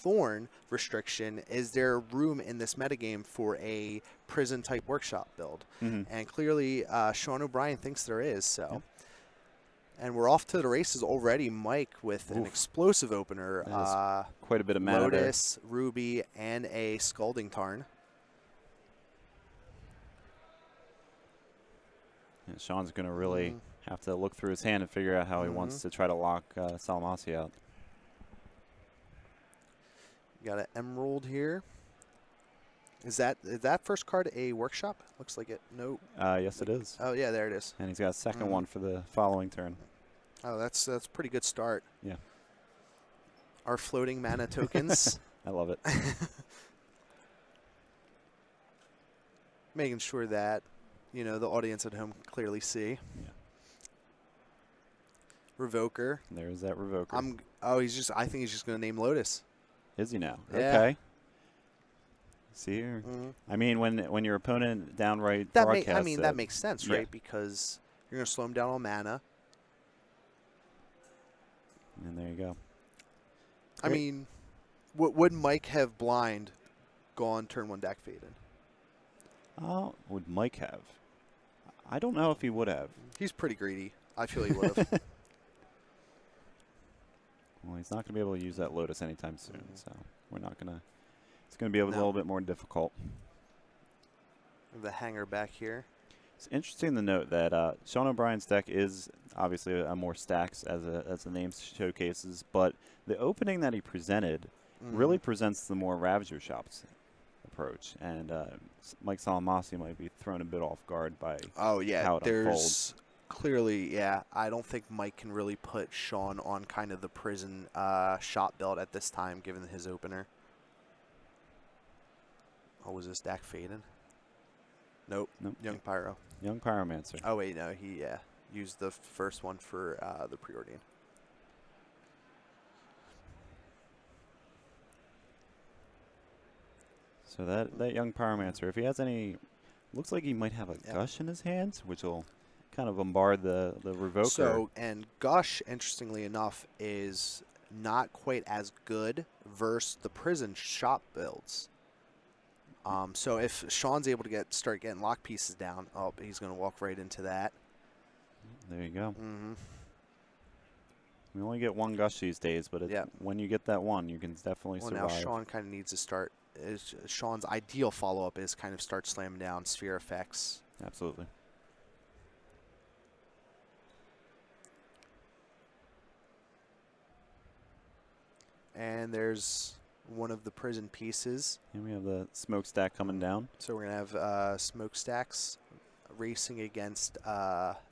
Thorn restriction, is there room in this metagame for a prison type workshop build? Mm-hmm. And clearly, Sean O'Brien thinks there is. So, Yep. and we're off to the races already. Mike with an Oof. explosive opener. That is quite a bit of mana there. Lotus, Ruby, and a Scalding Tarn. And Sean's going to really have to look through his hand and figure out how he wants to try to lock Salamasi out. Got an Emerald here. Is that first card a workshop? Looks like it. Nope. Yes, it is. Oh yeah, there it is. And he's got a second one for the following turn. Oh, that's a pretty good start. Yeah. Our floating mana tokens. I love it. Making sure that, the audience at home can clearly see. Yeah. Revoker. There's that Revoker. I think he's just going to name Lotus. Is he now? Yeah. Okay. See here. I mean, when your opponent downright broadcasts that makes sense, right? Yeah. Because you're going to slow him down on mana. And there you go. I mean, would Mike have blind gone turn 1 Dak Faded? Would Mike have? I don't know if he would have. He's pretty greedy. I feel he would have. Well, he's not going to be able to use that Lotus anytime soon, so we're not going to. It's going to be a little bit more difficult. The hanger back here. It's interesting to note that Sean O'Brien's deck is obviously a more stacks, as the name showcases, but the opening that he presented really presents the more Ravager Shops approach, and Mike Salamasi might be thrown a bit off guard by how it unfolds. Clearly, I don't think Mike can really put Sean on kind of the prison shop build at this time, given his opener. Oh, was this Dak Faded? Nope. Young Pyro. Young Pyromancer. Oh, wait, no. He used the first one for the Preordain. So that Young Pyromancer, if he has any, looks like he might have a Gush in his hands, which will kind of bombard the Revoker. So, and Gush, interestingly enough, is not quite as good versus the prison shop builds. So if Sean's able to start getting lock pieces down, he's going to walk right into that. There you go. We only get one Gush these days, but when you get that one, you can definitely survive. Now Sean kind of needs to start. Sean's ideal follow-up is kind of start slamming down sphere effects. Absolutely. And there's one of the prison pieces. And we have the smokestack coming down. So we're going to have smokestacks racing against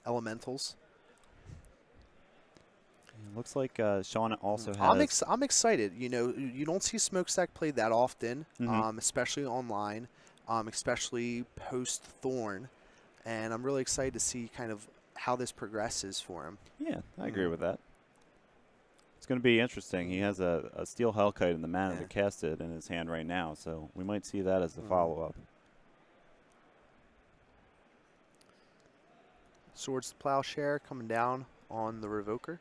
elementals. It looks like Sean also has... I'm excited. You don't see smokestack played that often, especially online, especially post-Thorn. And I'm really excited to see kind of how this progresses for him. Yeah, I agree with that. It's going to be interesting. He has a Steel Hellkite in the mana to cast it in his hand right now, so we might see that as the follow-up. Swords to Plowshare coming down on the Revoker.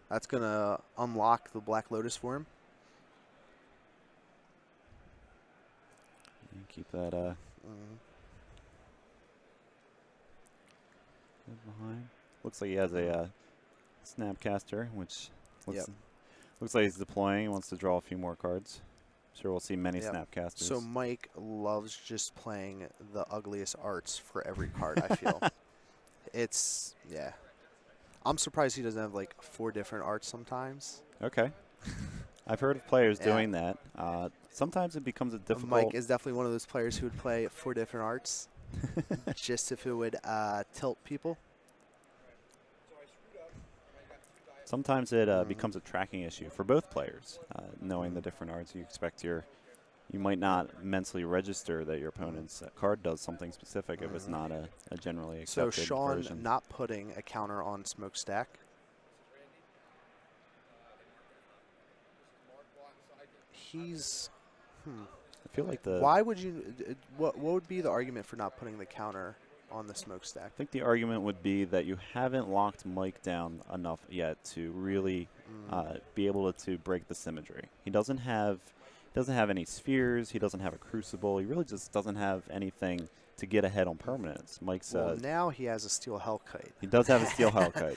That's going to unlock the Black Lotus for him. Keep that behind. Looks like he has a Snapcaster, which looks like he's deploying. He wants to draw a few more cards. I'm sure we'll see many Snapcasters. So Mike loves just playing the ugliest arts for every card, I feel. I'm surprised he doesn't have like 4 different arts sometimes. Okay. I've heard of players doing that. Sometimes it becomes a difficult... Mike is definitely one of those players who would play 4 different arts just if it would tilt people. Sometimes it becomes a tracking issue for both players, knowing the different arts. You might not mentally register that your opponent's card does something specific if it's not a generally accepted So Sean version. not putting a counter on Smokestack. He's... I feel like the... Why would you... What would be the argument for not putting the counter on the Smokestack? I think the argument would be that you haven't locked Mike down enough yet to really be able to break the symmetry. He doesn't have doesn't have any spheres. He doesn't have a crucible. He really just doesn't have anything to get ahead on permanence. Mike's Well, now he has a steel Hellkite. he does have a steel Hellkite.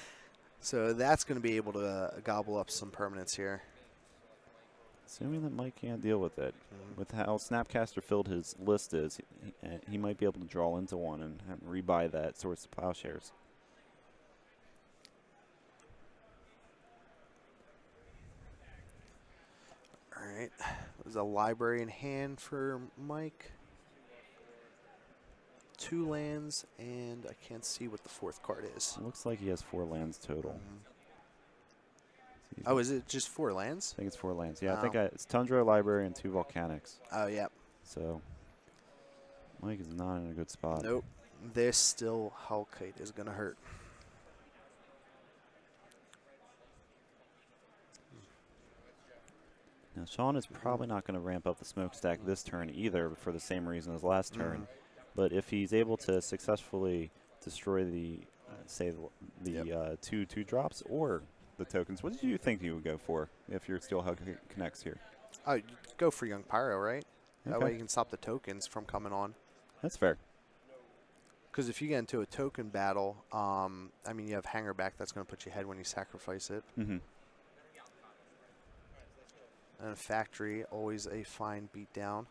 So that's going to be able to gobble up some permanents here. Assuming that Mike can't deal with it. With how Snapcaster filled his list is, he might be able to draw into one and rebuy that Swords to Plowshares. All right. There's a library in hand for Mike. 2 lands, and I can't see what the 4th card is. It looks like he has 4 lands total. Oh, is it just 4 lands? I think it's 4 lands. Yeah, Oh. I think it's Tundra, Library, and 2 Volcanics. Oh, yeah. So Mike is not in a good spot. Nope. This still Hellkite is going to hurt. Now, Sean is probably not going to ramp up the smokestack this turn either for the same reason as last turn. But if he's able to successfully destroy the, say, the 2 2-drops or the tokens, what did you think you would go for if your Steel Hellkite connects here? Oh, you go for Young Pyro, right? That Okay. way you can stop the tokens from coming on. That's fair. Because if you get into a token battle, I mean, you have Hangerback that's going to put you ahead when you sacrifice it. Mm-hmm. And a Factory, always a fine beatdown.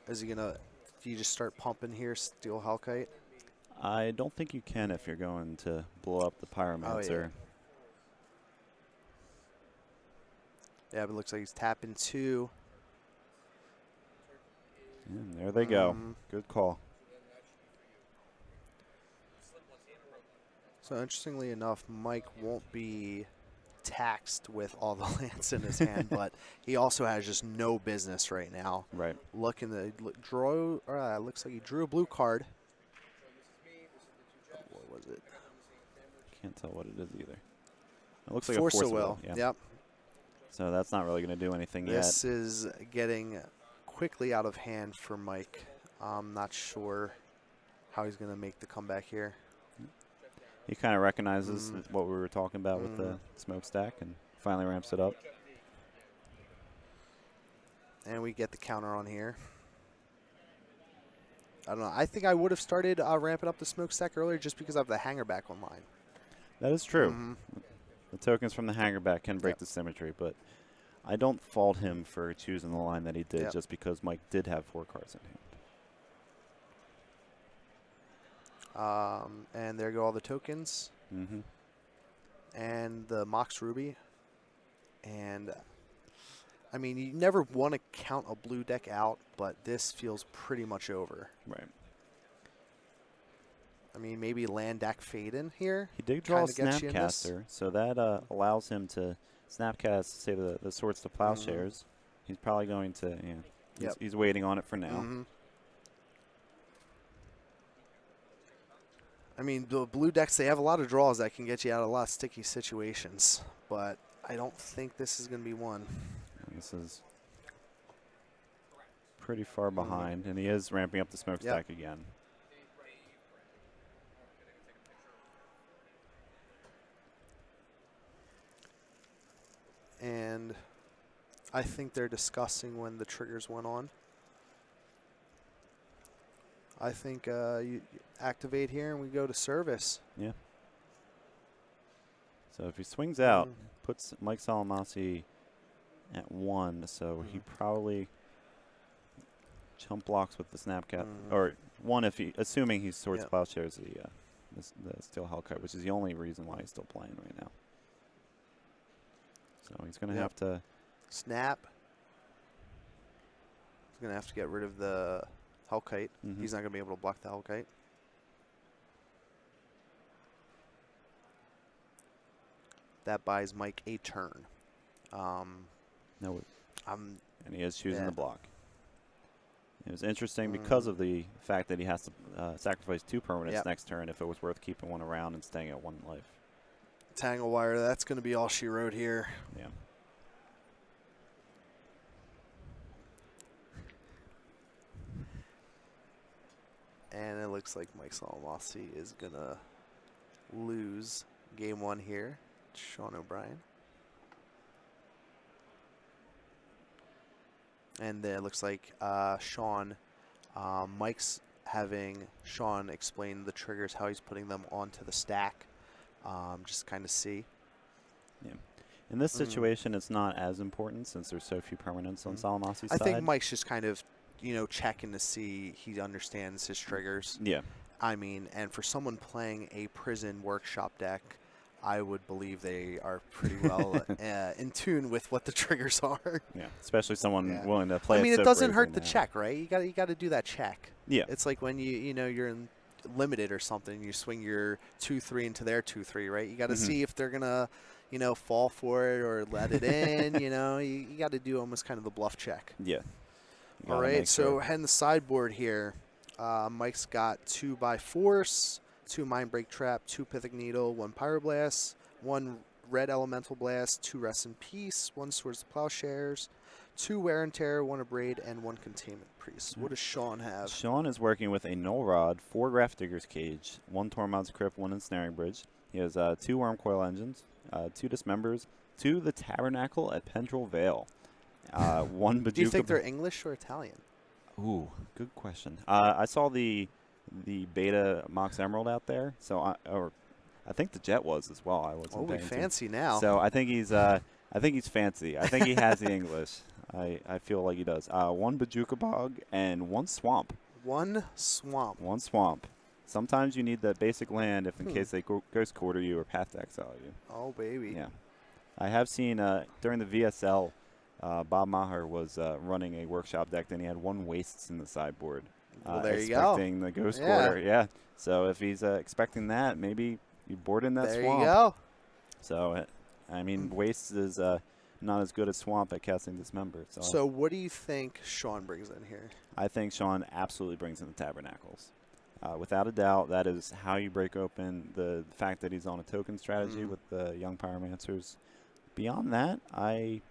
Is he going to, do you just start pumping here, Steel Hellkite? I don't think you can if you're going to blow up the Pyromancer. Yeah, but it looks like he's tapping 2. And there they go. Good call. So interestingly enough, Mike won't be taxed with all the lands in his hand, but he also has just no business right now. Right. Looking to draw, looks like he drew a blue card. What was it? Can't tell what it is either. It looks like Force a Force of Will. Yeah. Yep. So that's not really going to do anything This is getting quickly out of hand for Mike. I'm not sure how he's going to make the comeback here. He kind of recognizes what we were talking about with the smokestack and finally ramps it up. And we get the counter on here. I don't know. I think I would have started ramping up the smokestack earlier just because I have the Hangerback online. That is true. The tokens from the Hangerback can break the symmetry, but I don't fault him for choosing the line that he did just because Mike did have 4 cards in hand. And there go all the tokens. And the Mox Ruby. And, I mean, you never want to count a blue deck out, but this feels pretty much over. Right. I mean, maybe Landak Faden here. He did draw a kinda gets you in this. Snapcaster, so that allows him to Snapcast, say, the Swords to Plowshares. He's probably going to, he's waiting on it for now. I mean, the blue decks, they have a lot of draws that can get you out of a lot of sticky situations, but I don't think this is going to be one. This is pretty far behind, and he is ramping up the smokestack again. And I think they're discussing when the triggers went on. I think you activate here and we go to service. Yeah. So if he swings out, puts Mike Salamasi at 1, so he probably chump blocks with the Snapcat, or 1 if he, assuming he Swords Plowshares the Steel Hellkite, which is the only reason why he's still playing right now. So he's going to have to snap. He's going to have to get rid of the Hellkite. He's not going to be able to block the Hellkite. That buys Mike a turn. No, and he is choosing the block. It was interesting because of the fact that he has to sacrifice 2 permanents next turn if it was worth keeping 1 around and staying at 1 life. Tangle Wire, that's going to be all she wrote here. Yeah. And it looks like Mike Salamasi is going to lose game 1 here. Sean O'Brien. And then it looks like Sean, Mike's having Sean explain the triggers, how he's putting them onto the stack. Just kind of see. Yeah. In this situation, it's not as important since there's so few permanents on Salamasi's I side. think Mike's just kind of, checking to see he understands his triggers. Yeah. I mean, and for someone playing a prison workshop deck, I would believe they are pretty well in tune with what the triggers are. Yeah. Especially someone Yeah. willing to play. I mean, it it so doesn't bravely hurt the now. check, right? You got to do that check. Yeah. It's like when you're in limited or something, you swing your 2/3 into their 2/3, right? You got to see if they're gonna, fall for it or let it in. You got to do almost kind of the bluff check. Yeah. You All gotta right, make so sure. heading the sideboard here, Mike's got 2 by Force, 2 Mind Break Trap, 2 Pythic Needle, 1 Pyroblast, 1 Red Elemental Blast, 2 Rest in Peace, 1 Swords of Plowshares, 2 Wear and Tear, 1 Abrade, and 1 Containment Priest. What does Sean have? Sean is working with a Null Rod, 4 Grafdigger's Cage, 1 Tormod's Crypt, 1 Ensnaring Bridge. He has 2 Wormcoil Engines, 2 Dismembers, 2 The Tabernacle at Pendrell Vale, 1 Bajuka. Do you think they're English or Italian? Ooh, good question. I saw the beta Mox Emerald out there, so I think the Jet was as well. I wasn't Oh, we paying attention. fancy now. So I think he's fancy. I think he has the English. I feel like he does. 1 Bajuka Bog and 1 Swamp. 1 Swamp. 1 Swamp. Sometimes you need that basic land if in case they Ghost Quarter you or Path to Exile you. Oh, baby. Yeah. I have seen during the VSL, Bob Maher was running a workshop deck, and he had 1 Wastes in the sideboard. Well, there you go. Expecting the Ghost Yeah. Quarter. Yeah. So if he's expecting that, maybe you board in that There Swamp. you go. So, I mean, Wastes is not as good as Swamp at casting Dismember. So what do you think Sean brings in here? I think Sean absolutely brings in the Tabernacles. Without a doubt, that is how you break open the fact that he's on a token strategy with the Young Pyromancers. Beyond that, I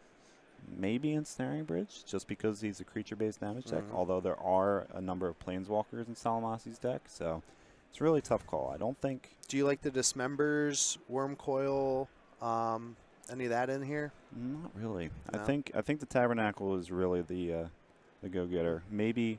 maybe Ensnaring Bridge, just because he's a creature-based damage deck, although there are a number of Planeswalkers in Salamasi's deck, so it's a really tough call. I don't think... Do you like the Dismembers, Wormcoil, any of that in here? Not really. No? I think the Tabernacle is really the go-getter. Maybe...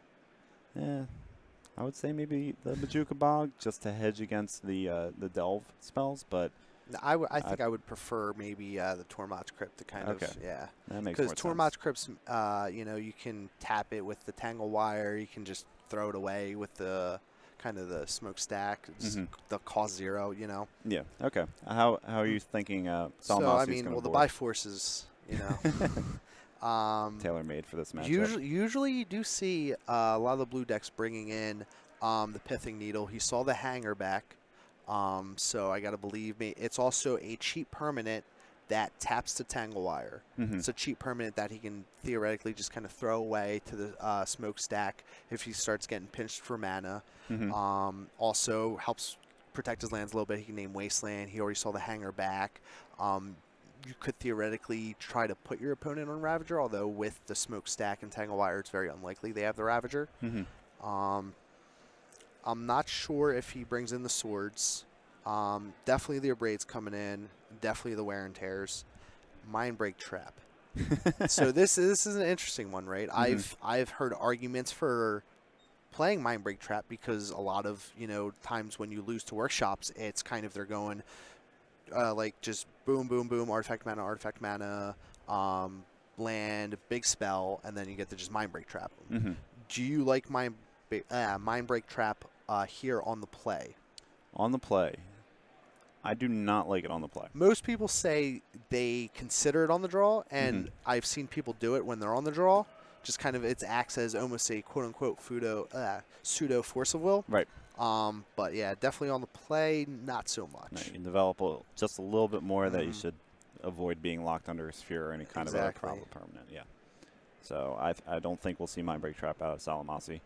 I would say maybe the Bajuka Bog, just to hedge against the Delve spells, but... No, I think I would prefer maybe the Tormod's Crypt to kind of, yeah. That makes more Because sense. Tormod's Crypt's, you can tap it with the Tangle Wire. You can just throw it away with the kind of the Smokestack, the cost 0, Yeah, okay. How are you thinking So, Salamasi's I mean, gonna the board? Biforces, Tailor-made for this matchup. Usually you do see a lot of the blue decks bringing in the Pithing Needle. He saw the Hanger back. So I got to believe it's also a cheap permanent that taps to Tangle Wire. It's a cheap permanent that he can theoretically just kind of throw away to the Smokestack if he starts getting pinched for mana. Also helps protect his lands a little bit. He can name Wasteland. He already saw the Hanger back. You could theoretically try to put your opponent on Ravager, although with the Smokestack and Tangle Wire, it's very unlikely they have the Ravager. I'm not sure if he brings in the Swords. Definitely the Abrades coming in. Definitely the Wear and Tears. Mind Break Trap. So this is an interesting one, right? I've heard arguments for playing Mind Break Trap because a lot of times when you lose to workshops, it's kind of they're going like just boom, boom, boom, artifact mana, land, big spell, and then you get to just Mind Break Trap. Do you like Mind Break Trap here on the play? On the play. I do not like it on the play. Most people say they consider it on the draw, and I've seen people do it when they're on the draw. Just kind of it acts as almost a quote-unquote pseudo Force of Will. Right. But yeah, definitely on the play, not so much. No, you can develop just a little bit more that you should avoid being locked under a sphere or any kind of other problem permanent. Yeah. So I don't think we'll see Mind Break Trap out of Salamasi.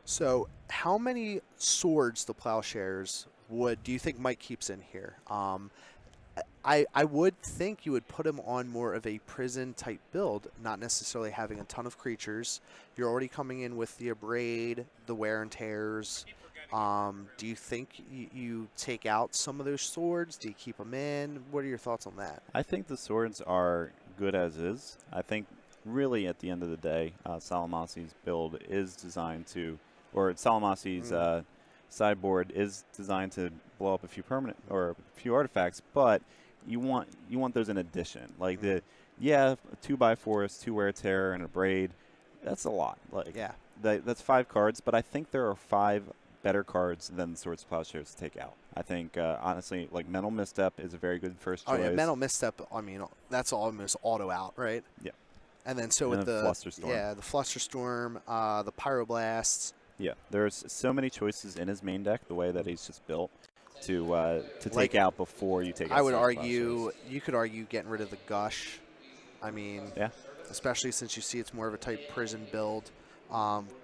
So how many swords the Plowshares do you think Mike keeps in here? I would think you would put him on more of a prison type build, not necessarily having a ton of creatures. You're already coming in with the Abrade, the Wear and Tears. Do you think you take out some of those swords? Do you keep them in? What are your thoughts on that? I think the swords are good as is. I think really, at the end of the day, Salamasi's build is designed to, or Salamasi's sideboard is designed to blow up a few permanent or a few artifacts, but you want those in addition. Like the 2x4s, 2 Wear Terror, and a Braid. That's a lot. Like that's 5 cards, but I think there are 5 better cards than the Swords to Plowshares to take out. I think honestly, like Mental Misstep is a very good first choice. Oh yeah, Mental Misstep. I mean, that's almost auto out, right? Yeah. And then with the Flusterstorm. the Flusterstorm, the Pyroblasts. Yeah, there's so many choices in his main deck. The way that he's just built to take out before you take out. I would argue you could argue getting rid of the Gush. I mean, especially since you see it's more of a type prison build.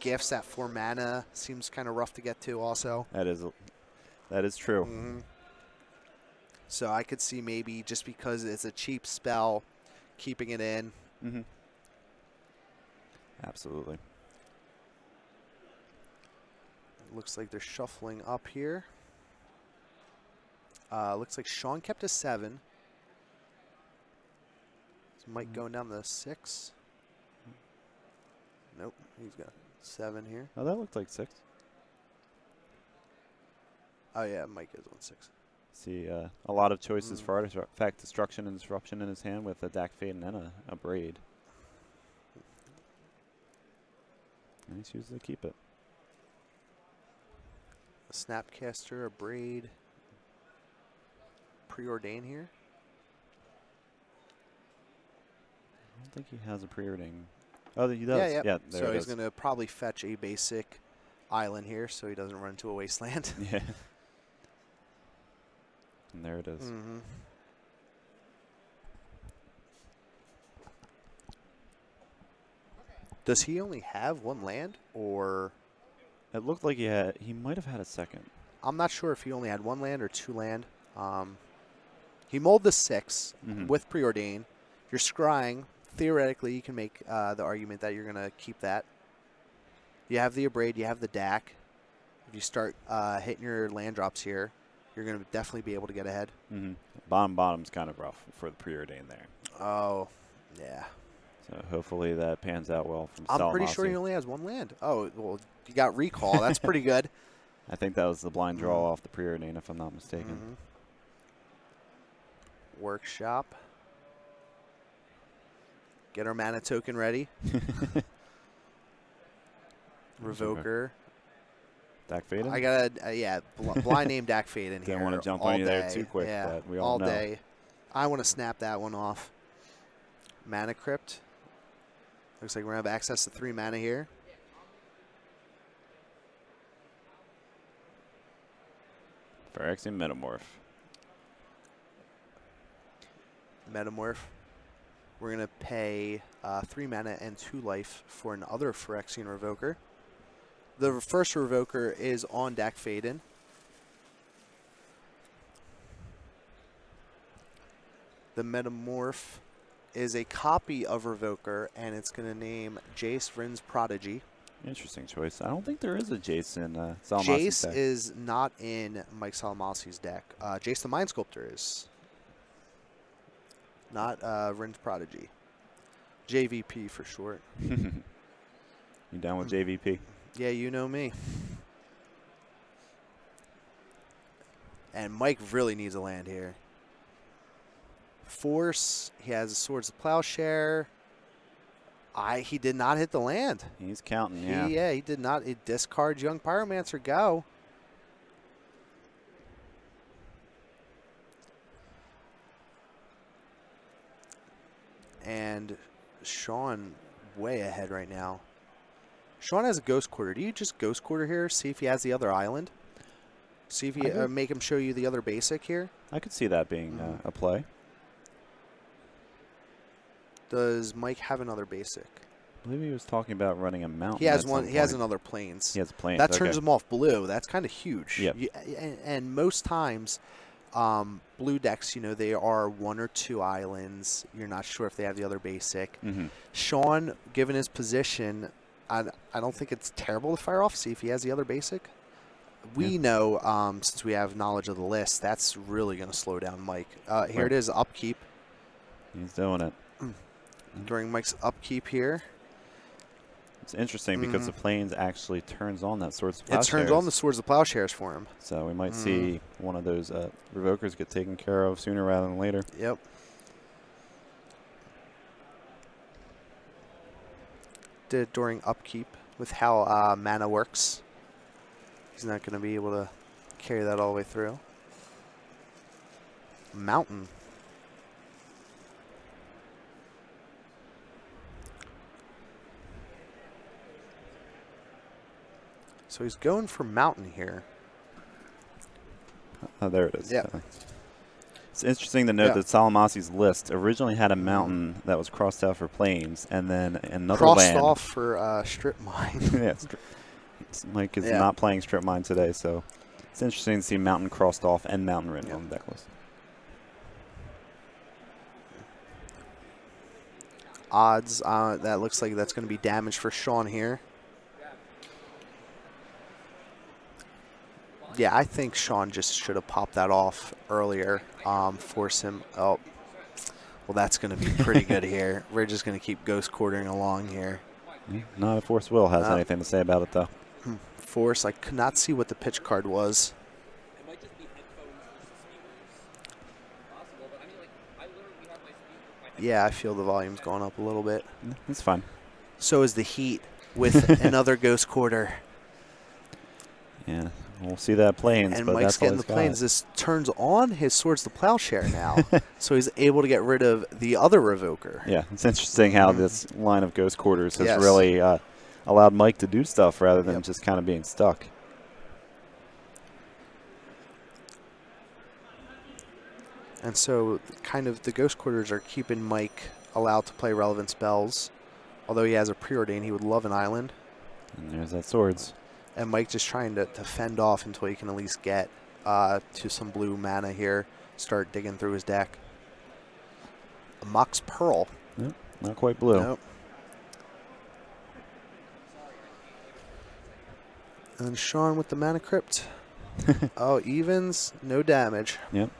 Gifts at 4 mana seems kind of rough to get to. Also, that is true. Mm-hmm. So I could see maybe just because it's a cheap spell, keeping it in. Mm-hmm. Absolutely. Looks like they're shuffling up here. Looks like Sean kept a 7. Is Mike going down to 6? Nope, he's got 7 here. Oh, that looked like 6. Oh yeah, Mike is on 6. See a lot of choices for artifact destruction and disruption in his hand with a Dak Faden and a Braid. And he chooses to keep it. A Snapcaster, a Braid. Preordain here. I don't think he has a preordain. Oh, he does. Yeah, there so it he's is. going to probably fetch a basic island here so he doesn't run into a wasteland. Yeah. And there it is. Mm-hmm. Does he only have 1 land, or? It looked like he might have had a second. I'm not sure if he only had 1 land or 2 land. He mulled the 6 with Preordain. You're scrying. Theoretically, you can make the argument that you're going to keep that. You have the Abrade. You have the Dak. If you start hitting your land drops here, you're going to definitely be able to get ahead. Bottom's kind of rough for the Preordain there. Oh, yeah. So hopefully that pans out well from I'm Salamasi. pretty sure he only has 1 land. Oh, well, you got Recall. That's pretty good. I think that was the blind draw off the Preordain, if I'm not mistaken. Workshop. Get our mana token ready. Revoker. Dak Faden? I got a, blind name Dak Faden here. Didn't want to jump on you there too quick, but we all know. Day. I want to snap that one off. Mana Crypt. Looks like we're going to have access to 3 mana here. Phyrexian Metamorph. Metamorph. We're going to pay 3 mana and 2 life for another Phyrexian Revoker. The first Revoker is on Dak Faden. The Metamorph is a copy of Revoker, and it's going to name Jace Vryn's Prodigy. Interesting choice. I don't think there is a Jace in Salamasi's Jace deck. is not in Mike Salamasi's deck. Jace the Mind Sculptor is. Not Vryn's Prodigy. JVP for short. You down with JVP? Yeah, you know me. And Mike really needs a land here. Force, he has a Swords of Plowshare. He did not hit the land. He's counting, He did not. It discards Young Pyromancer, go. And Sean way ahead right now. Sean has a Ghost Quarter. Do you just Ghost Quarter here? See if he has the other island? See if you make him show you the other basic here? I could see that being a play. Does Mike have another basic? I believe he was talking about running a mountain. He has one. He has another Plains. He has a Plains. That turns him off blue. That's kind of huge. Yep. And most times, blue decks, they are 1 or 2 islands. You're not sure if they have the other basic. Sean, given his position, I don't think it's terrible to fire off. See if he has the other basic. We know, since we have knowledge of the list, that's really going to slow down Mike. Here it is, Upkeep. He's doing it. during Mike's upkeep here. It's interesting because the Plains actually turns on that Swords of It Plowshares. turns on the Swords of Plowshares for him. So we might see one of those Revokers get taken care of sooner rather than later. Yep. Did it during upkeep with how mana works. He's not going to be able to carry that all the way through. Mountain. So he's going for Mountain here. Oh, there it is. Yeah. It's interesting to note that Salamasi's list originally had a mountain that was crossed out for Plains, and then another crossed land. off for Strip Mine. Yeah, Mike is not playing Strip Mine today, so it's interesting to see Mountain crossed off and Mountain written on the deck list. Odds, that looks like that's going to be damage for Sean here. Yeah, I think Sean just should have popped that off earlier. Force him. Oh, well, that's going to be pretty good here. We're just going to keep ghost quartering along here. Not if Force Will has anything to say about it, though. Force, I could not see what the pitch card was. Yeah, I feel the volume's gone up a little bit. It's fine. So is the Heat with another ghost quarter. Yeah, we'll see that Plains. And but Mike's that's all getting the he's got. Plains. This turns on his Swords to Plowshare now. So he's able to get rid of the other Revoker. Yeah, it's interesting how this line of Ghost Quarters has Yes. really allowed Mike to do stuff rather than just kind of being stuck. And so kind of the Ghost Quarters are keeping Mike allowed to play relevant spells. Although he has a Preordain, he would love an island. And there's that Swords. And Mike just trying to fend off until he can at least get to some blue mana here. Start digging through his deck. A Mox Pearl. Yep, not quite blue. Nope. And Sean with the Mana Crypt. Oh, evens, no damage. Yep.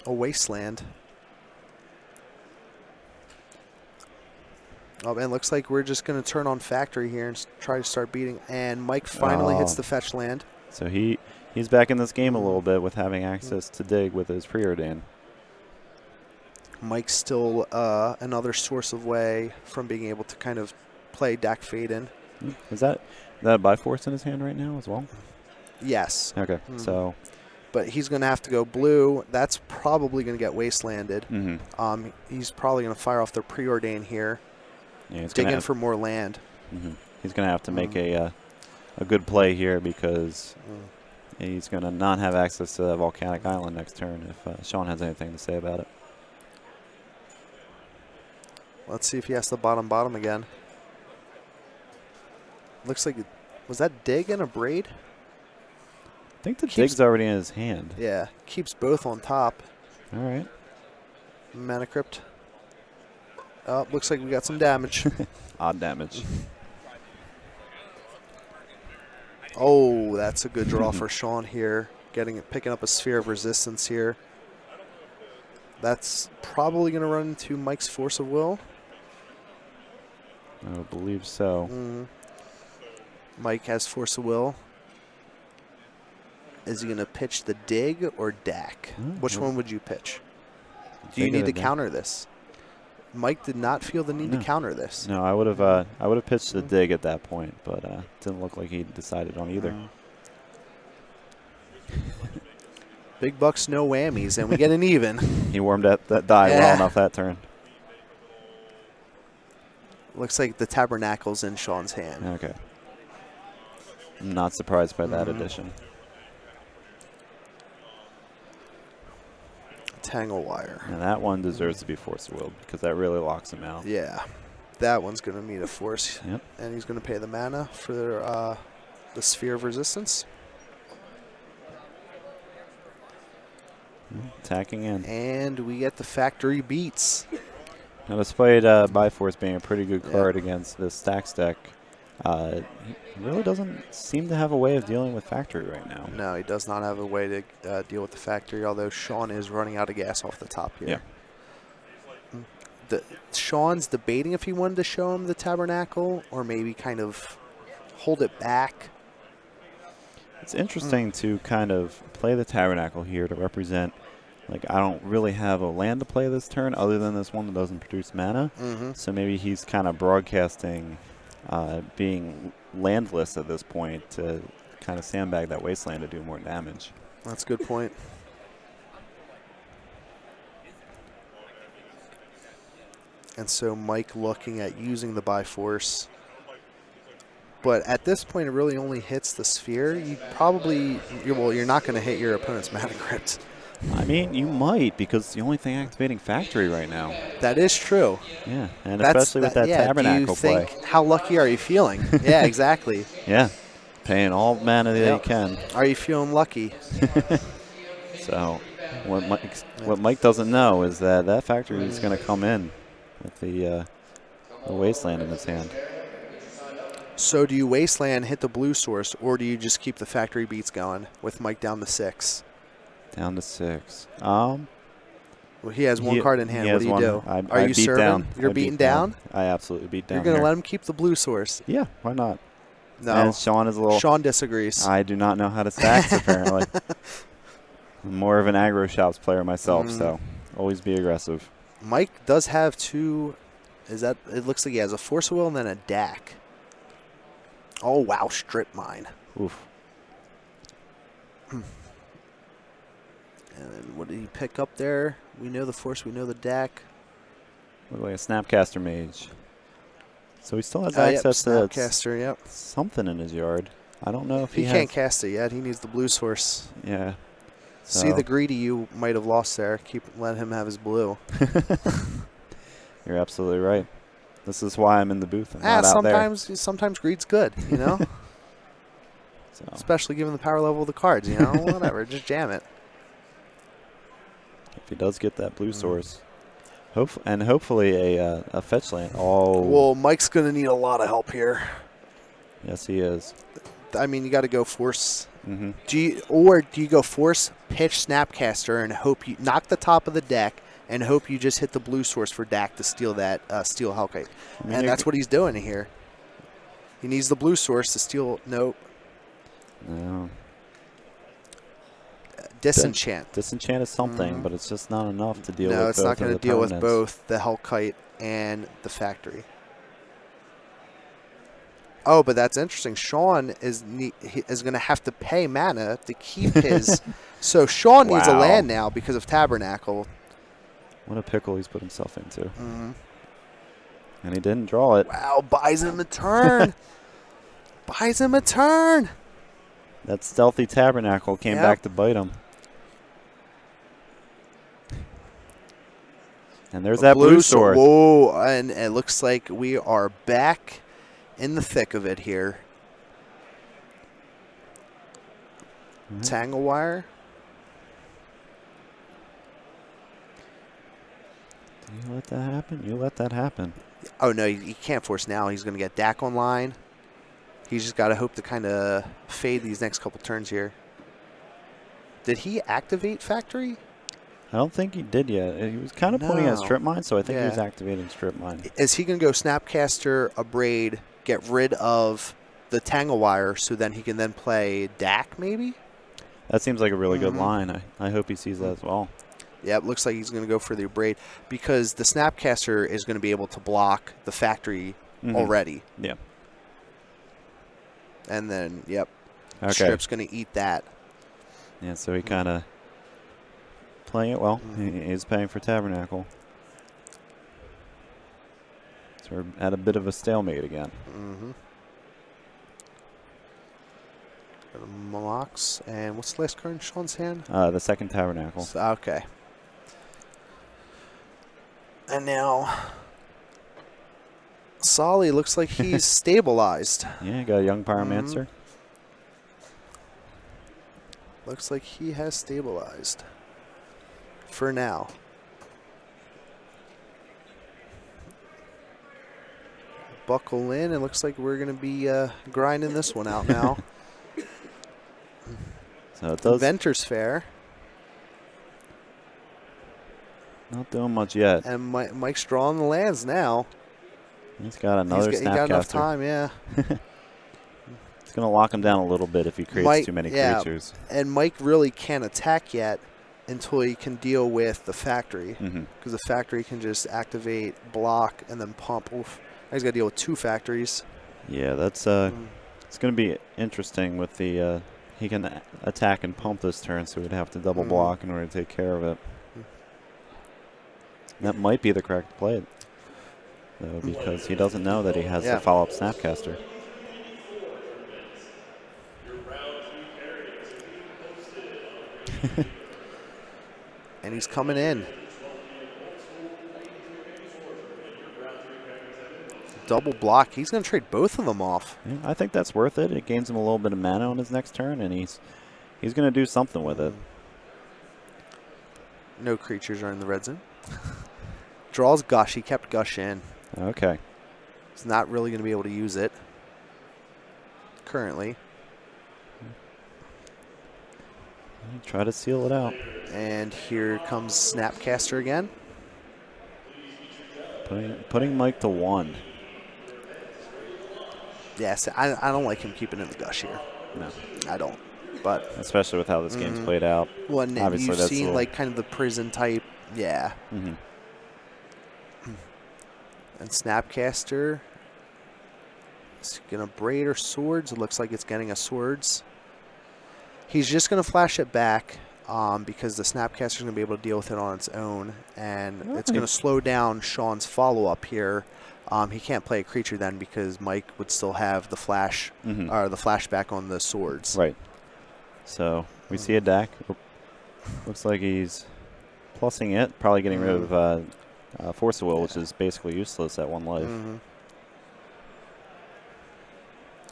A Wasteland. Oh, man, looks like we're just going to turn on Factory here and try to start beating. And Mike finally hits the fetch land. So he's back in this game a little bit with having access to dig with his Preordain. Mike's still another source of way from being able to kind of play Dak Faden. Is that Bifrost in his hand right now as well? Yes. Okay, so. But he's going to have to go blue. That's probably going to get Wastelanded. He's probably going to fire off the Preordain here. Yeah, he's dig in for more land. He's going to have to make a good play here because he's going to not have access to that Volcanic Island next turn if Sean has anything to say about it. Let's see if he has the bottom again. Looks like, was that dig and a braid? I think the dig's already in his hand. Yeah, keeps both on top. All right. Mana Crypt. Oh, looks like we got some damage. Odd damage. Oh, that's a good draw for Sean here. Picking up a Sphere of Resistance here. That's probably going to run into Mike's Force of Will. I would believe so. Mike has Force of Will. Is he going to pitch the dig or Dak? Which one would you pitch? Do you need to counter this? Mike did not feel the need to counter this. No, I would have pitched the dig at that point, but didn't look like he decided on either. Big bucks, no whammies, and we get an even. He warmed that die well enough that turn. Looks like the Tabernacle's in Sean's hand. Okay. I'm not surprised by that addition. Tangle Wire. And that one deserves to be Force Willed because that really locks him out. Yeah. That one's going to need a Force. Yep. And he's going to pay the mana for the Sphere of Resistance. Attacking in. And we get the Factory Beats. Now, despite Bifrost being a pretty good card against this Stacks deck, he really doesn't seem to have a way of dealing with Factory right now. No, he does not have a way to deal with the Factory, although Sean is running out of gas off the top here. Yeah. Sean's debating if he wanted to show him the Tabernacle or maybe kind of hold it back. It's interesting to kind of play the Tabernacle here to represent, like, I don't really have a land to play this turn other than this one that doesn't produce mana. So maybe he's kind of broadcasting being landless at this point to kind of sandbag that Wasteland to do more damage. That's a good point. And so Mike looking at using the Bi-Force. But at this point, it really only hits the sphere. You're not going to hit your opponent's Mana Crypt. I mean, you might, because the only thing activating Factory right now. That is true. Yeah, and especially with that Tabernacle play. How lucky are you feeling? Yeah, exactly. Yeah, paying all mana that you can. Are you feeling lucky? So what Mike doesn't know is that Factory is going to come in with the Wasteland in his hand. So do you Wasteland, hit the blue source, or do you just keep the Factory beats going with Mike down to 6? Down to 6. Well, he has one card in hand. What do you do? Are you serving? Down. You're beating down? I absolutely beat down. You're going to let him keep the blue source? Yeah, why not? No. And Sean is a little. Sean disagrees. I do not know how to stacks, apparently. I'm more of an aggro shops player myself, so always be aggressive. Mike does have 2. It looks like he has a Force of Will and then a DAC. Oh, wow, Strip Mine. Oof. And then what did he pick up there? We know the Force, we know the DAC. Look like a Snapcaster Mage. So he still has access to Snapcaster, something in his yard. I don't know if he can't cast it yet. He needs the blue source. Yeah. See the greedy you might have lost there. Let him have his blue. You're absolutely right. This is why I'm in the booth and not out there. Sometimes greed's good, you know? So. Especially given the power level of the cards, you know? Whatever, just jam it. If he does get that blue source. Hopefully a fetch land. Oh. Well, Mike's going to need a lot of help here. Yes, he is. I mean, you got to go Force. Mm-hmm. Do you go Force, pitch Snapcaster, and hope you knock the top of the deck and hope you just hit the blue source for Dak to steal that Steel Hellkite? And that's what he's doing here. He needs the blue source to steal. Nope. No. Disenchant. Disenchant is something, but it's just not enough to deal with both. No, it's not going to deal with both the Hellkite and the Factory. Oh, but that's interesting. Sean is going to have to pay mana to keep his. So Sean needs a land now because of Tabernacle. What a pickle he's put himself into. And he didn't draw it. Wow, buys him a turn. Buys him a turn. That stealthy Tabernacle came back to bite him. And there's that blue sword. Whoa, and it looks like we are back in the thick of it here. Tangle Wire. You let that happen? You let that happen. Oh, no, he can't Force now. He's going to get Dak online. He's just got to hope to kind of fade these next couple turns here. Did he activate Factory? I don't think he did yet. He was kind of playing at Strip Mine, so I think he was activating Strip Mine. Is he going to go Snapcaster, Abrade, get rid of the Tangle Wire, so then he can then play Dak maybe? That seems like a really good line. I hope he sees that as well. Yeah, it looks like he's going to go for the Abrade because the Snapcaster is going to be able to block the Factory already. Yeah. And then, Strip's going to eat that. Yeah, so he kind of playing it well. He's paying for Tabernacle. So we're at a bit of a stalemate again. Mox, and what's the last card in Sean's hand? The second Tabernacle. Okay. And now, Solly looks like he's stabilized. Yeah, got a young Pyromancer. Looks like he has stabilized. For now. Buckle in. It looks like we're going to be grinding this one out now. So it does. Inventor's Fair. Not doing much yet. And Mike's drawing the lands now. He's got another He got enough Snapcaster. time, yeah. It's going to lock him down a little bit if he creates too many creatures. And Mike really can't attack yet until he can deal with the factory. Because the factory can just activate, block, and then pump. Oof. He's got to deal with 2 factories. Yeah, that's it's going to be interesting with the he can attack and pump this turn, so we'd have to double block in order to take care of it. That might be the correct play, though, because he doesn't know that he has the follow-up Snapcaster. And he's coming in. Double block. He's going to trade both of them off. Yeah, I think that's worth it. It gains him a little bit of mana on his next turn, and he's going to do something with it. No creatures are in the red zone. Draws Gush. He kept Gush in. Okay. He's not really going to be able to use it currently. Try to seal it out. And here comes Snapcaster again. Putting Mike to 1. Yes, I don't like him keeping in the Gush here. No, I don't. But especially with how this game's played out. Well, and obviously you've that's seen like kind of the prison type, yeah. And Snapcaster is gonna braid or swords. It looks like it's getting a swords. He's just gonna flash it back because the Snapcaster is gonna be able to deal with it on its own, and it's gonna slow down Sean's follow up here. He can't play a creature then because Mike would still have the flash or the flashback on the swords. Right. So we see a deck. Looks like he's plussing it, probably getting rid of Force of Will, which is basically useless at 1 life.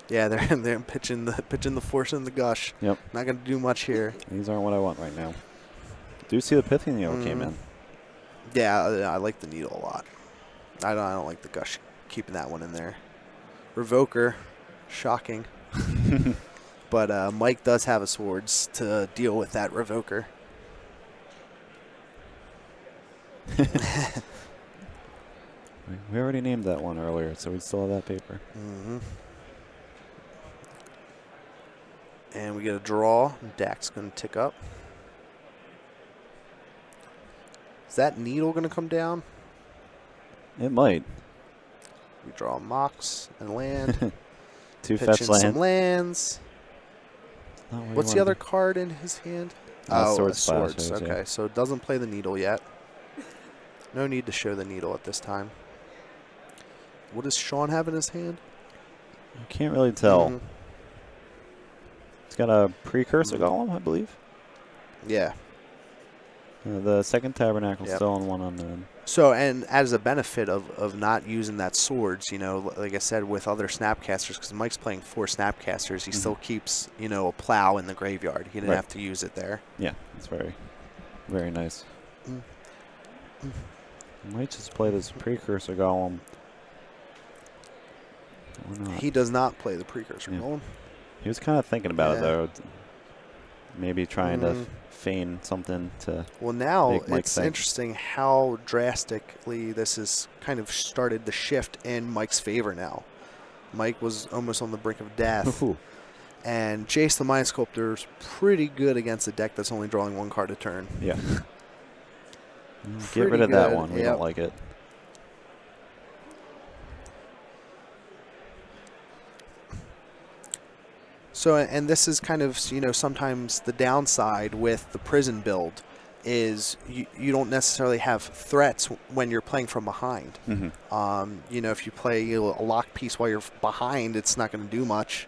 Yeah, they're pitching the Force and the Gush. Yep. Not gonna do much here. These aren't what I want right now. Do see the Pithing Needle came in. Yeah, I like the Needle a lot. I don't like the Gush keeping that one in there. Revoker, shocking. But Mike does have a swords to deal with that Revoker. We already named that one earlier, so we still have that paper. And we get a draw. Dak's going to tick up. Is that Needle going to come down? It might. We draw Mox and land. 2 Pitch fetch in land. some lands. What's the other card in his hand? Sword Swords. Splash, Okay, yeah. so it doesn't play the Needle yet. No need to show the Needle at this time. What does Sean have in his hand? I can't really tell. It's got a Precursor Golem, I believe. Yeah. The second Tabernacle still on 1 unknown. So, and as a benefit of not using that swords, you know, like I said, with other Snapcasters, because Mike's playing 4 Snapcasters, he still keeps, you know, a plow in the graveyard. He didn't have to use it there. Yeah, it's very, very nice. Might just play this Precursor Golem. Or not. He does not play the Precursor Golem. He was kind of thinking about it, though. Maybe trying to feign something to now make Mike it's think. interesting how drastically this has kind of started the shift in Mike's favor now. Mike was almost on the brink of death. And Jace the Mind Sculptor is pretty good against a deck that's only drawing 1 card a turn. Yeah. Get rid of that one. We don't like it. So, and this is kind of, you know, sometimes the downside with the prison build is you don't necessarily have threats when you're playing from behind. You know, if you play a lock piece while you're behind, it's not going to do much.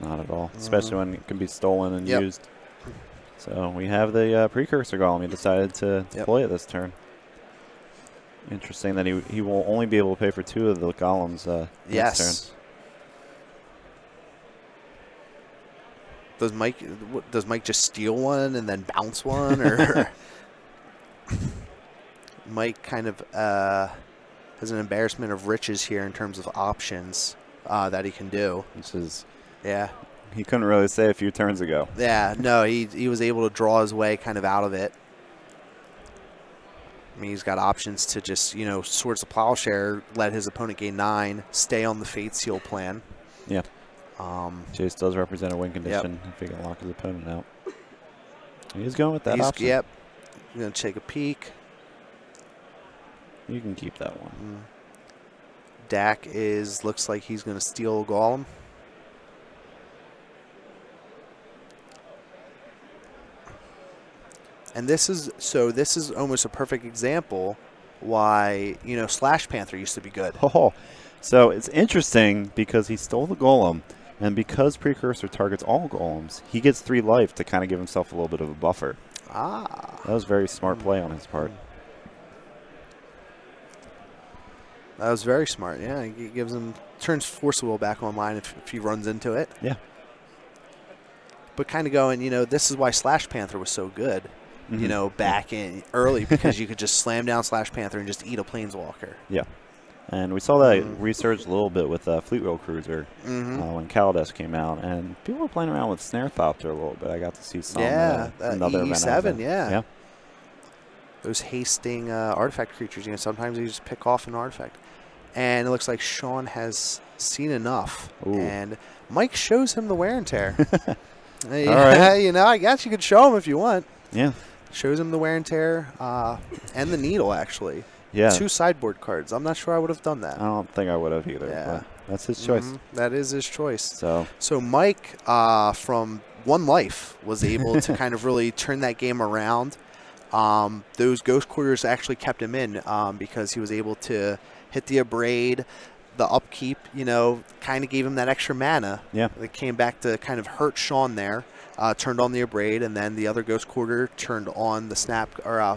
Not at all, especially when it can be stolen and used. So we have the Precursor Golem. He decided to play it this turn. Interesting that he will only be able to pay for 2 of the golems next turn. Does Mike just steal one and then bounce one, or Mike kind of has an embarrassment of riches here in terms of options that he can do. Which is he couldn't really say a few turns ago. Yeah, no, he was able to draw his way kind of out of it. I mean, he's got options to just, Swords of Plowshare, let his opponent gain 9, stay on the Fate Seal plan. Yeah. Chase does represent a win condition if he can lock his opponent out. He's going with that option. Yep. I'm going to take a peek. You can keep that one. Dak looks like he's going to steal Golem. And this is almost a perfect example why, Slash Panther used to be good. Oh, so it's interesting because he stole the Golem, and because Precursor targets all Golems, he gets 3 life to kind of give himself a little bit of a buffer. That was very smart play on his part. That was very smart, yeah. He turns Force Will back online if he runs into it. Yeah. But kind of going, this is why Slash Panther was so good, back in early, because you could just slam down Slash Panther and just eat a Planeswalker. Yeah. And we saw that research a little bit with Fleetwheel Cruiser when Kaladesh came out, and people were playing around with Snare Thopter a little bit. I got to see some. Another E7, yeah. Those hasting artifact creatures, sometimes you just pick off an artifact. And it looks like Sean has seen enough. Ooh. And Mike shows him the wear and tear. All right. I guess you could show him if you want. Yeah. Shows him the wear and tear and the needle, actually. Yeah. 2 sideboard cards. I'm not sure I would have done that. I don't think I would have either. Yeah. But that's his choice. That is his choice. So Mike, from 1 life, was able to kind of really turn that game around. Those Ghost Quarters actually kept him in because he was able to hit the Abrade. The upkeep, kind of gave him that extra mana. Yeah. That came back to kind of hurt Sean there. Turned on the Abrade, and then the other Ghost Quarter turned on the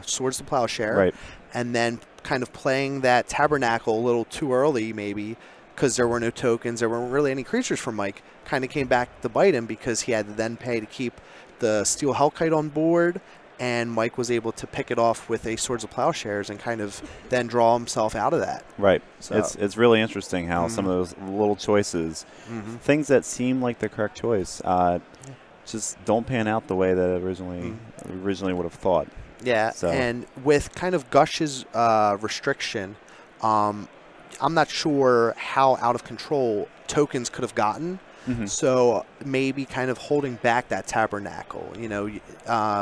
Swords to Plowshare. Right. And then kind of playing that Tabernacle a little too early, maybe, because there were no tokens. There weren't really any creatures for Mike. Kind of came back to bite him because he had to then pay to keep the Steel Hellkite on board. And Mike was able to pick it off with a Swords of Plowshares and kind of then draw himself out of that. Right. So. It's really interesting how some of those little choices, things that seem like the correct choice, just don't pan out the way that originally would have thought. Yeah, so. And with kind of Gush's restriction, I'm not sure how out of control tokens could have gotten. So maybe kind of holding back that Tabernacle.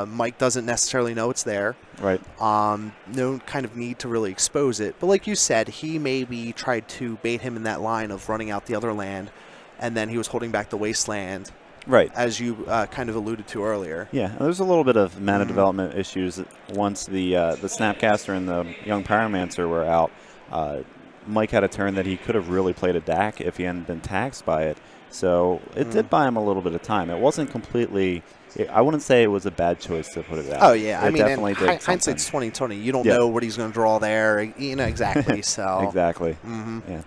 Mike doesn't necessarily know it's there. Right. No kind of need to really expose it. But like you said, he maybe tried to bait him in that line of running out the other land, and then he was holding back the Wasteland. Right. As you kind of alluded to earlier. Yeah, there's a little bit of mana development issues once the Snapcaster and the Young Pyromancer were out. Mike had a turn that he could have really played a DAC if he hadn't been taxed by it. So it did buy him a little bit of time. It wasn't completely – I wouldn't say it was a bad choice to put it out. Oh, yeah. It definitely did hindsight's 20/20. You don't know what he's going to draw there. Exactly. So Exactly. Yeah.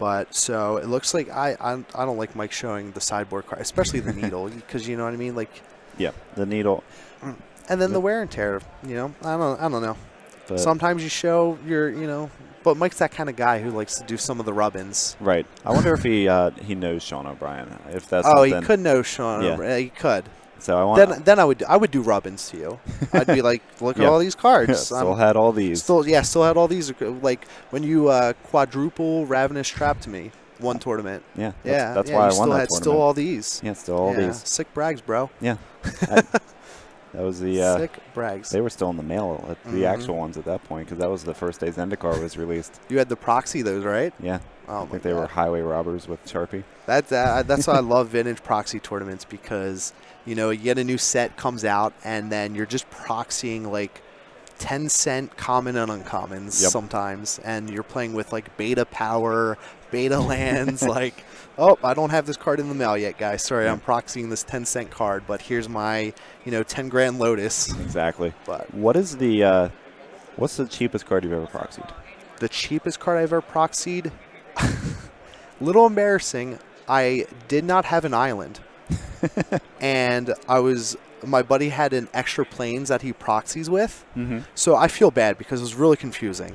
But so it looks like I don't like Mike showing the sideboard card, especially the needle, because you know what I mean? Yeah, the needle. And then the wear and tear, I don't know. But sometimes you show but Mike's that kind of guy who likes to do some of the rub-ins. Right. I wonder if he knows Sean O'Brien. If that's he could know Sean O'Brien. He could. So I want then I would do rub-ins to you. I'd be like, look at all these cards. Still had all these. Still had all these. Like when you quadruple Ravenous Trap to me one tournament. Yeah. That's why I won that tournament. Still all these. Yeah, still all these. Sick brags, bro. Yeah. That was the sick brags. They were still in the mail, the actual ones at that point, because that was the first day Zendikar was released. You had the proxy those, right? Yeah. Oh, I think they were highway robbers with Sharpie. That's why I love vintage proxy tournaments, because you get a new set comes out and then you're just proxying like 10-cent common and uncommons sometimes, and you're playing with like beta power, beta lands. Like, oh, I don't have this card in the mail yet, guys. Sorry, I'm proxying this 10-cent card, but here's my 10 grand Lotus. Exactly. But what's the cheapest card you've ever proxied? The cheapest card I've ever proxied? Little embarrassing. I did not have an island, and my buddy had an extra planes that he proxies with. So I feel bad because it was really confusing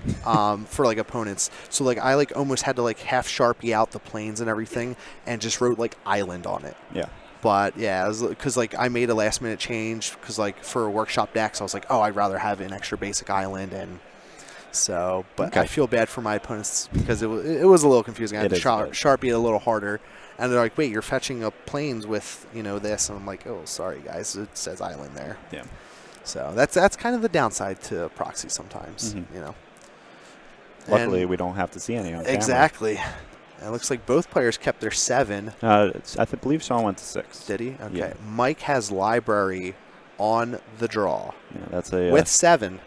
for like opponents. So like I almost had to like half Sharpie out the planes and everything and just wrote like island on it. Yeah. But yeah, because like I made a last minute change because like for workshop decks I was like, oh, I'd rather have an extra basic island, and so but Okay. I feel bad for my opponents because it was a little confusing. I had It to is a bit. sharpie it a little harder, and they're like, wait, you're fetching up planes with this, and I'm like, oh, sorry guys, it says island there. Yeah. So that's kind of the downside to proxy sometimes, Mhm. And Luckily, we don't have to see any on camera. exactly. It looks like both players kept their 7. Believe Sean went to 6. Did he? Okay. Yeah. Mike has library on the draw Yeah, that's a with 7.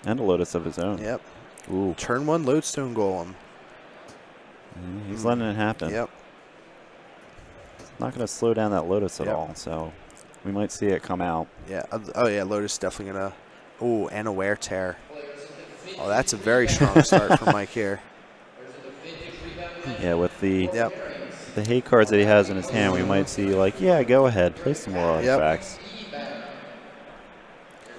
and a Lotus of his own. Yep. Ooh, Turn 1 Lodestone Golem. he's letting it happen. Yep. Not going to slow down that Lotus at Yep. all, so we might see it come out. Yeah. Oh yeah, Lotus definitely gonna. Oh, and a wear tear. Oh, that's a very strong start for Mike here. Yeah, with the Yep. hate cards that he has in his hand, we might see like, yeah, go ahead, play some more Yep. artifacts.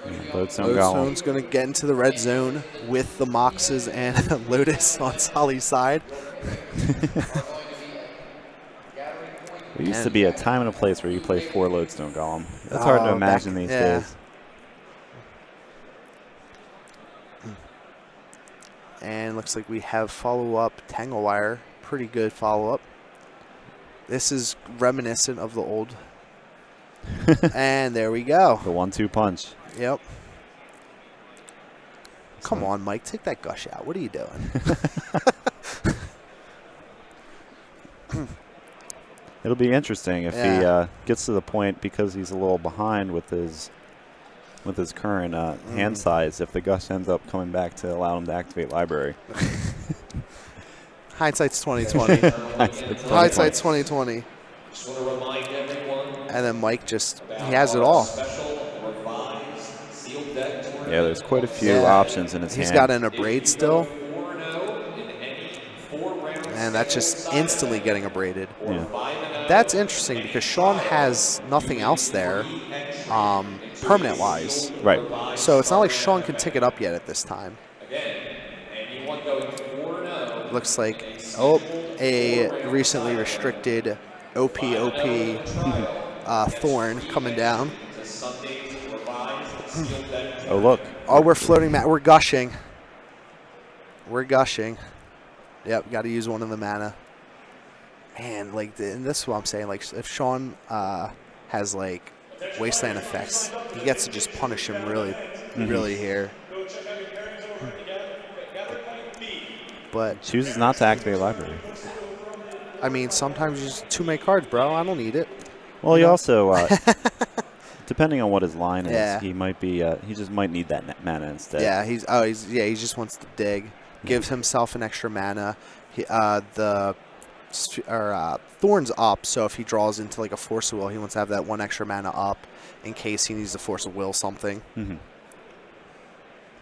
Yeah, Lodestone Golem. Lodestone's gonna get into the red zone with the Moxes and Lotus on Solly's side. There used to be a time and a place where you play 4 Lodestone Golem. That's Oh, hard to imagine these yeah. days. And looks like we have follow-up Tanglewire. Pretty good follow-up. This is reminiscent of the old. And there we go. The 1-2 punch. Yep. Come So- on, Mike. Take that gush out. What are you doing? It'll be interesting if he Yeah. gets to the point, because he's a little behind with his current hand size, if the Gush ends up coming back to allow him to activate library. Hindsight's 2020. Hindsight's 2020. And then Mike he has it all. Yeah, there's quite a few Yeah. options in his He's hand. got an abrade still. And that's just instantly getting abraded. Yeah. That's interesting because Sean has nothing else there, permanent-wise. Right. So it's not like Sean can tick it up yet at this time. Looks like, a recently restricted OP Thorn coming down. Oh, look. Oh, we're floating, we're gushing. We're gushing. Yep, got to use one of the mana. Man, like, and this is what I'm saying. Like, if Sean has like wasteland effects, he gets to just punish him really here. But Chooses not to activate library. I mean, sometimes you just too many cards, bro. I don't need it. Well, he know? also, depending on what his line is, Yeah. he might be. He just might need that mana instead. Yeah, he just wants to dig. Gives himself an extra mana. Thorn's up, so if he draws into like a Force of Will, he wants to have that 1 extra mana up in case he needs to Force of Will something. Mm-hmm.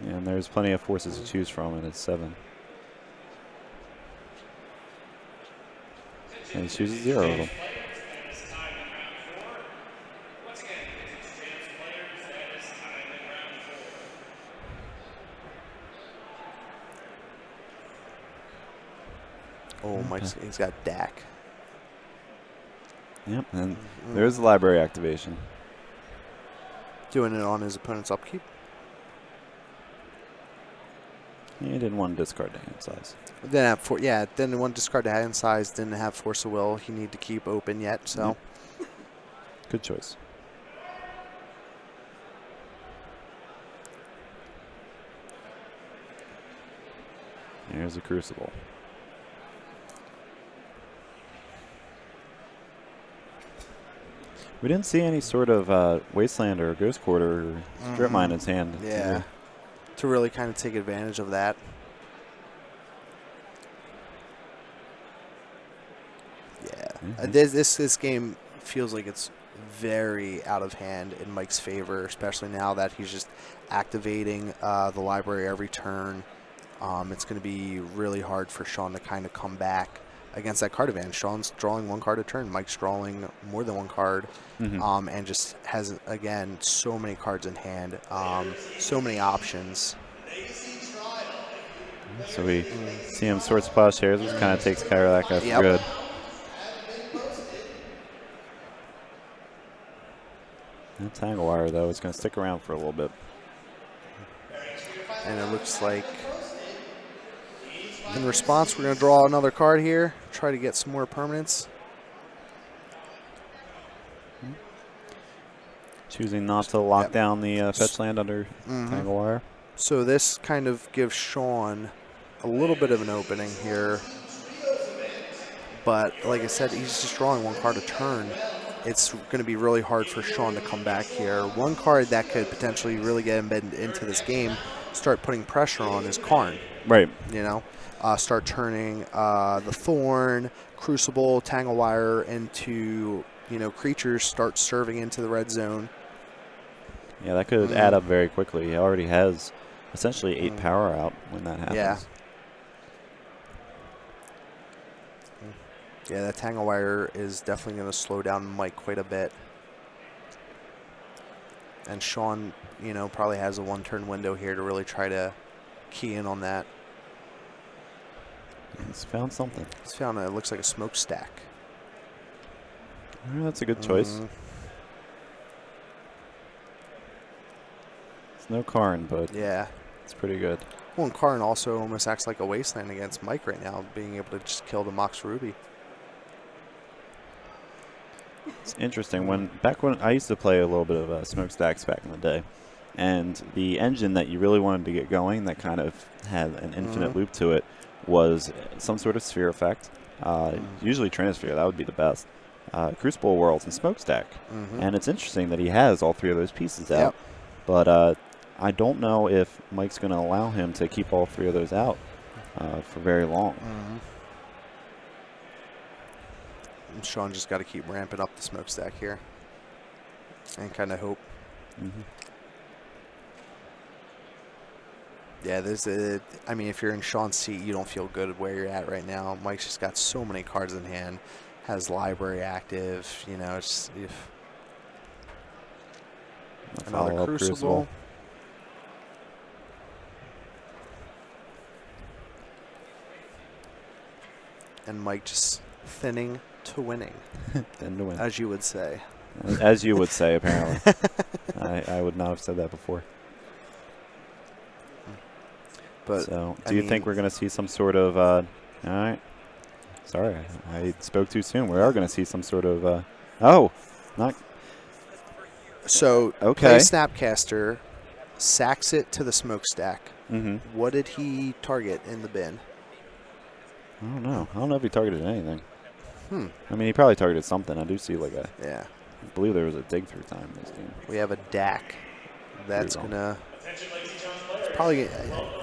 Yeah, and there's plenty of forces to choose from, and it's 7. And he chooses 0 of them. Oh, he's got Dak. Yep, and there's the library activation. Doing it on his opponent's upkeep. He didn't want to discard the hand size. Didn't want to discard the hand size. Didn't have Force of Will. He need to keep open yet. So Good choice. Here's a Crucible. We didn't see any sort of Wasteland or Ghost Quarter or Strip Mine in his hand. yeah, to really kind of take advantage of that. Yeah, this game feels like it's very out of hand in Mike's favor, especially now that he's just activating the library every turn. It's going to be really hard for Sean to kind of come back against that card advantage. Sean's drawing 1 card a turn. Mike's drawing more than 1 card, and just has, again, so many cards in hand, so many options. So we see him Swords Plowshares, which kind of takes care of that guy for Yep. good. That tangle wire, though, is going to stick around for a little bit. And it looks like in response, we're going to draw another card here, try to get some more permanents. Choosing not to lock down the fetch land under tangle wire. So this kind of gives Sean a little bit of an opening here. But like I said, he's just drawing one card a turn. It's going to be really hard for Sean to come back here. One card that could potentially really get embedded into this game, start putting pressure on, is Karn. Right. You know, start turning the Thorn, Crucible, Tangle Wire into, you know, creatures start serving into the red zone. Yeah, that could add up very quickly. He already has essentially 8 power out when that happens. Yeah. Yeah, that Tangle Wire is definitely going to slow down Mike quite a bit. And Sean, you know, probably has a 1-turn window here to really try to key in on that. He's found something. He's found it looks like a smokestack. That's a good choice. It's no Karn, but yeah, it's pretty good. Well, and Karn also almost acts like a wasteland against Mike right now, being able to just kill the Mox Ruby. It's interesting. Back when I used to play a little bit of smokestacks back in the day, and the engine that you really wanted to get going that kind of had an infinite loop to it was some sort of sphere effect. Usually Trinisphere, that would be the best. Crucible Worlds and Smokestack. And it's interesting that he has all 3 of those pieces out. But I don't know if Mike's going to allow him to keep all 3 of those out for very long. And Sean just got to keep ramping up the smokestack here and kind of hope. Yeah, I mean, if you're in Sean's seat, you don't feel good where you're at right now. Mike's just got so many cards in hand, has library active, you know, it's another Crucible. And Mike just thinning to winning. Thin to win. As you would say. As you would say, apparently. I would not have said that before. But so, do you think we're going to see some sort of, all right. Sorry, I spoke too soon. We are going to see some sort of, not. So, okay. Play Snapcaster, sacks it to the smokestack. What did he target in the bin? I don't know. I don't know if he targeted anything. I mean, he probably targeted something. I do see like a. Yeah. I believe there was a dig through time in this game. We have a DAC that's gonna probably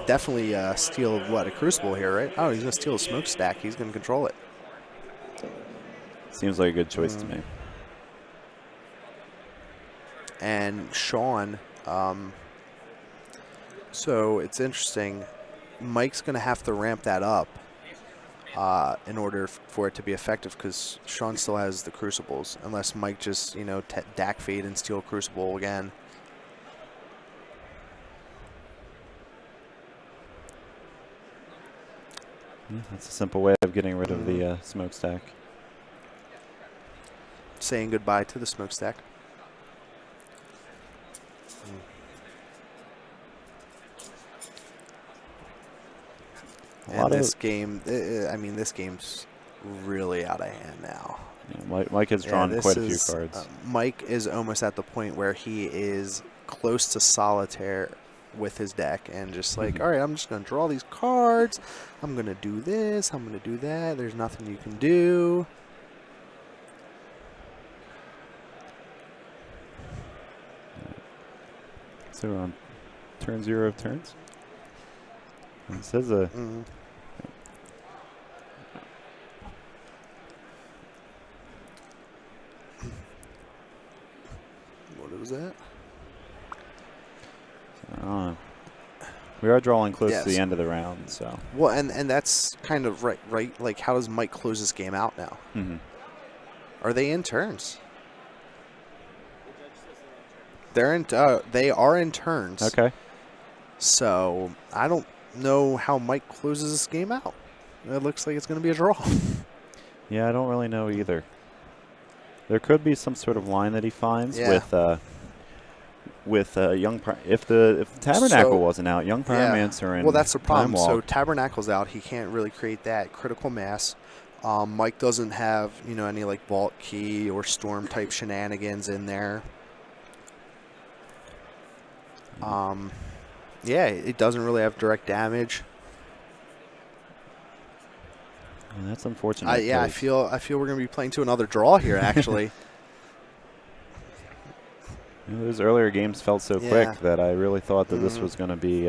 definitely steal a Crucible here, right? Oh, he's gonna steal a smokestack. He's gonna control it. Seems like a good choice to me. And Sean, so it's interesting. Mike's gonna have to ramp that up. In order for it to be effective, because Sean still has the Crucibles, unless Mike just, you know, DAC fade and steal Crucible again. Yeah, that's a simple way of getting rid of the smokestack. Saying goodbye to the smokestack. And this game, I mean, this game's really out of hand now. Yeah, Mike has drawn quite a few cards. Mike is almost at the point where he is close to solitaire with his deck and just like, all right, I'm just going to draw these cards. I'm going to do this. I'm going to do that. There's nothing you can do. So we're on turn 0 of turns. It says a. What was that? We are drawing close to the end of the round, so. Well, and that's kind of right. Like, how does Mike close this game out now? Are they in turns? They're in. They are in turns. Okay. So I don't know how Mike closes this game out. It looks like it's going to be a draw. Yeah, I don't really know either. There could be some sort of line that he finds with with if the Tabernacle So, wasn't out, Young Pyromancer and well, that's the Time problem. So Walk. Tabernacle's out. He can't really create that critical mass. Mike doesn't have any like Vault Key or Storm type shenanigans in there. Yeah, it doesn't really have direct damage. And that's unfortunate. Yeah, I 'cause feel we're gonna be playing to another draw here. Actually, those earlier games felt so Yeah. quick that I really thought that this Mhm. was going to be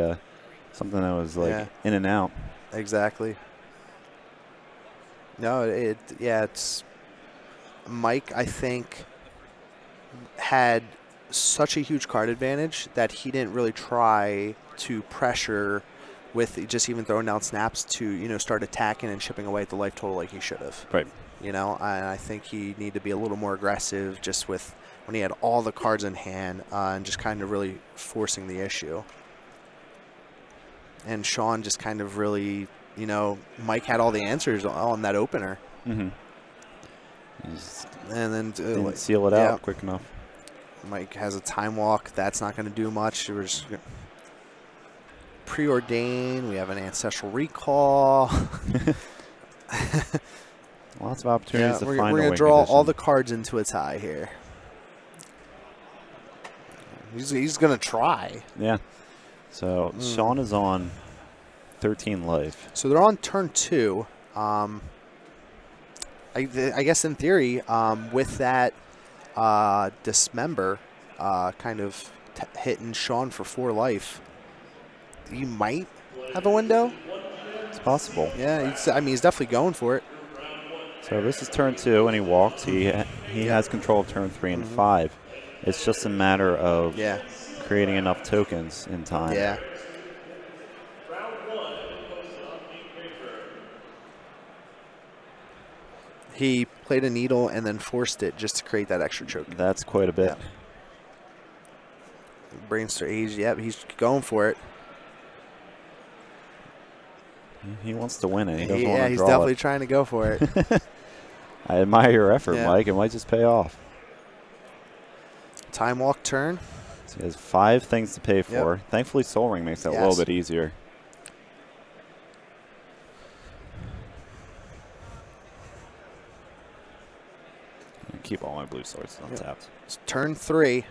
something that was like Yeah. in and out. exactly. No, it's Mike. I think had such a huge card advantage that he didn't really try to pressure with just even throwing down snaps to start attacking and chipping away at the life total like he should have. Right. And I think he needed to be a little more aggressive just with when he had all the cards in hand and just kind of really forcing the issue. And Sean just kind of really, Mike had all the answers on that opener. Mm-hmm. And then Didn't seal it yeah. out quick enough. Mike has a time walk. That's not going to do much. We're just preordain. We have an ancestral recall. Lots of opportunities to we're find a going to win draw all condition. the cards into a tie here. He's going to try. Yeah. So Sean is on 13 life. So they're on turn 2. I guess in theory, with that dismember kind of hitting Sean for 4 life, you might have a window. It's possible. Yeah, he's definitely going for it. So this is turn 2, and he walks. He has control of turn 3 and 5. It's just a matter of Yeah. creating enough tokens in time. Yeah. He played a needle and then forced it just to create that extra choke. That's quite a bit. Brainstorm Age, yep, he's going for it. He wants to win it. He doesn't want to He's draw definitely it. trying to go for it. I admire your effort, Yeah. Mike. It might just pay off. Time walk turn. So he has 5 things to pay for. Thankfully, Soul Ring makes that a little bit easier. And keep all my blue sources untapped. It's turn 3.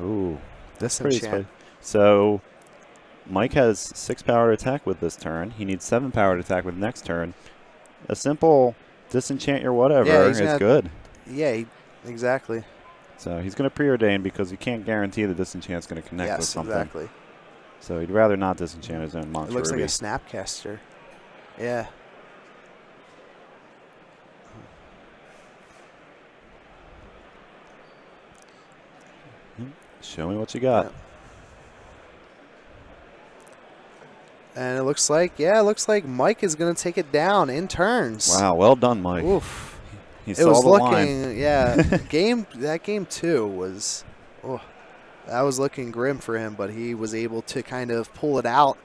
Ooh, Disenchant. spicy. So Mike has 6 power to attack with this turn. He needs 7 power to attack with next turn. A simple disenchant your whatever is good. Yeah, exactly. So he's going to preordain because he can't guarantee the disenchant's going to connect with something. Exactly. So he'd rather not disenchant his own monster. It looks like Ruby. a Snapcaster. Yeah. Show me what you got. And it looks like, Mike is going to take it down in turns. Wow, well done, Mike. Oof. He It saw was the line. looking, that game 2 was, that was looking grim for him, but he was able to kind of pull it out.